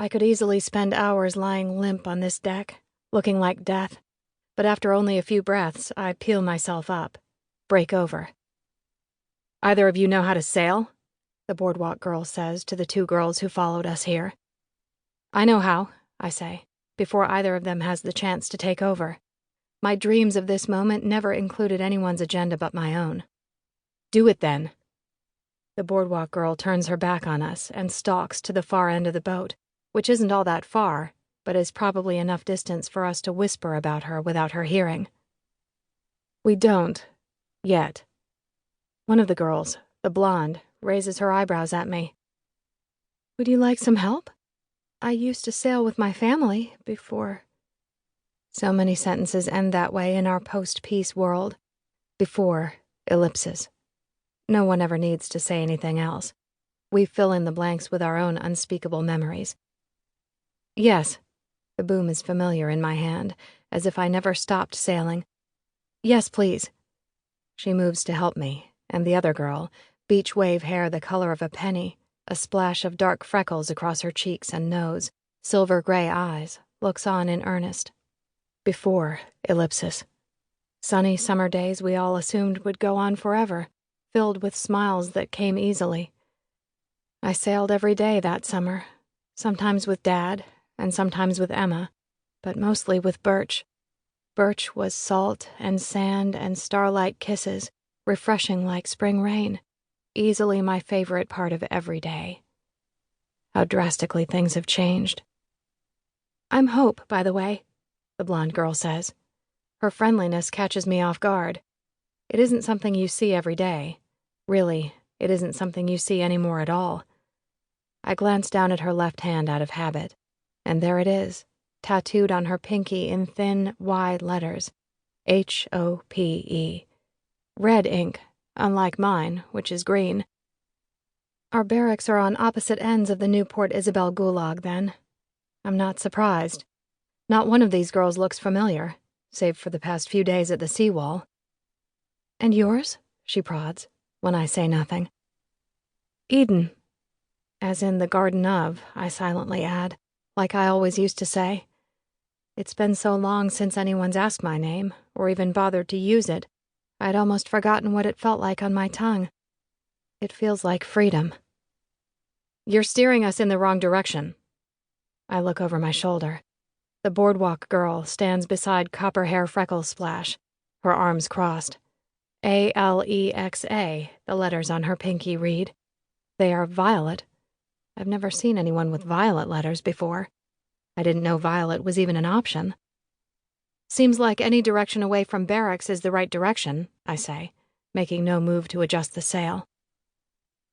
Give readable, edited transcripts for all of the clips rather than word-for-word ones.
I could easily spend hours lying limp on this deck, looking like death, but after only a few breaths, I peel myself up, break over. "Either of you know how to sail?" the boardwalk girl says to the two girls who followed us here. "I know how," I say, before either of them has the chance to take over. My dreams of this moment never included anyone's agenda but my own. "Do it then." The boardwalk girl turns her back on us and stalks to the far end of the boat, which isn't all that far, but is probably enough distance for us to whisper about her without her hearing. We don't. Yet. One of the girls, the blonde, raises her eyebrows at me. "Would you like some help? I used to sail with my family before." So many sentences end that way in our post-peace world. Before, ellipses. No one ever needs to say anything else. We fill in the blanks with our own unspeakable memories. "Yes." The boom is familiar in my hand, as if I never stopped sailing. "Yes, please." She moves to help me, and the other girl, beach wave hair the color of a penny, a splash of dark freckles across her cheeks and nose, silver gray eyes, looks on in earnest. Before, ellipsis. Sunny summer days we all assumed would go on forever, filled with smiles that came easily. I sailed every day that summer, sometimes with Dad, and sometimes with Emma, but mostly with Birch. Birch was salt and sand and starlight kisses, refreshing like spring rain, easily my favorite part of every day. How drastically things have changed. "I'm Hope, by the way," the blonde girl says. Her friendliness catches me off guard. It isn't something you see every day. Really, it isn't something you see anymore at all. I glance down at her left hand out of habit, and there it is, tattooed on her pinky in thin, wide letters. HOPE. Red ink, unlike mine, which is green. Our barracks are on opposite ends of the Newport Isabel Gulag, then. I'm not surprised. Not one of these girls looks familiar, save for the past few days at the seawall. "And yours?" she prods, when I say nothing. "Eden." As in the garden of, I silently add, like I always used to say. It's been so long since anyone's asked my name, or even bothered to use it, I'd almost forgotten what it felt like on my tongue. It feels like freedom. "You're steering us in the wrong direction." I look over my shoulder. The boardwalk girl stands beside Copper Hair Freckles Splash, her arms crossed. ALEXA, the letters on her pinky read. They are violet. I've never seen anyone with violet letters before. I didn't know violet was even an option. "Seems like any direction away from barracks is the right direction," I say, making no move to adjust the sail.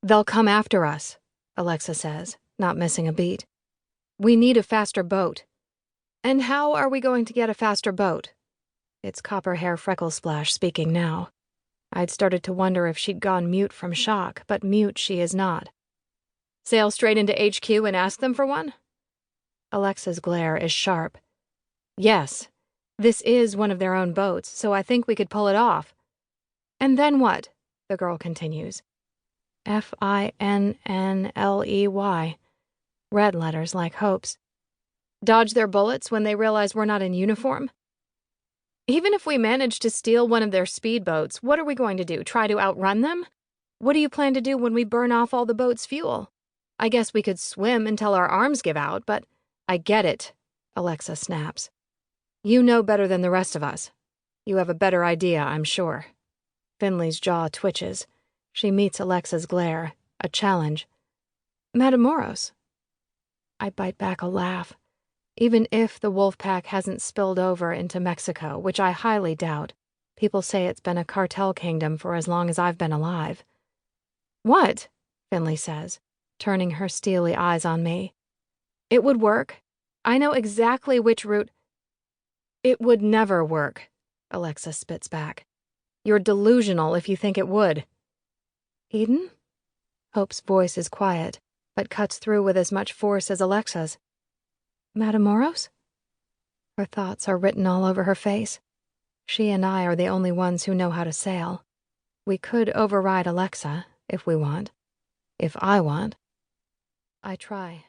"They'll come after us," Alexa says, not missing a beat. "We need a faster boat." "And how are we going to get a faster boat?" It's Copper Hair Freckle Splash speaking now. I'd started to wonder if she'd gone mute from shock, but mute she is not. "Sail straight into HQ and ask them for one?" Alexa's glare is sharp. "Yes. This is one of their own boats, so I think we could pull it off." "And then what?" the girl continues. FINNLEY. Red letters like Hope's. "Dodge their bullets when they realize we're not in uniform?" "Even if we manage to steal one of their speedboats, what are we going to do, try to outrun them? What do you plan to do when we burn off all the boat's fuel? I guess we could swim until our arms give out, but—" "I get it," Alexa snaps. "You know better than the rest of us. You have a better idea, I'm sure." Finley's jaw twitches. She meets Alexa's glare, a challenge. "Matamoros." I bite back a laugh. Even if the Wolfpack hasn't spilled over into Mexico, which I highly doubt, people say it's been a cartel kingdom for as long as I've been alive. "What?" Finley says, turning her steely eyes on me. "It would work. I know exactly which route—" "It would never work," Alexa spits back. "You're delusional if you think it would." "Eden?" Hope's voice is quiet, but cuts through with as much force as Alexa's. "Matamoros?" Her thoughts are written all over her face. She and I are the only ones who know how to sail. We could override Alexa, if we want. If I want. I try.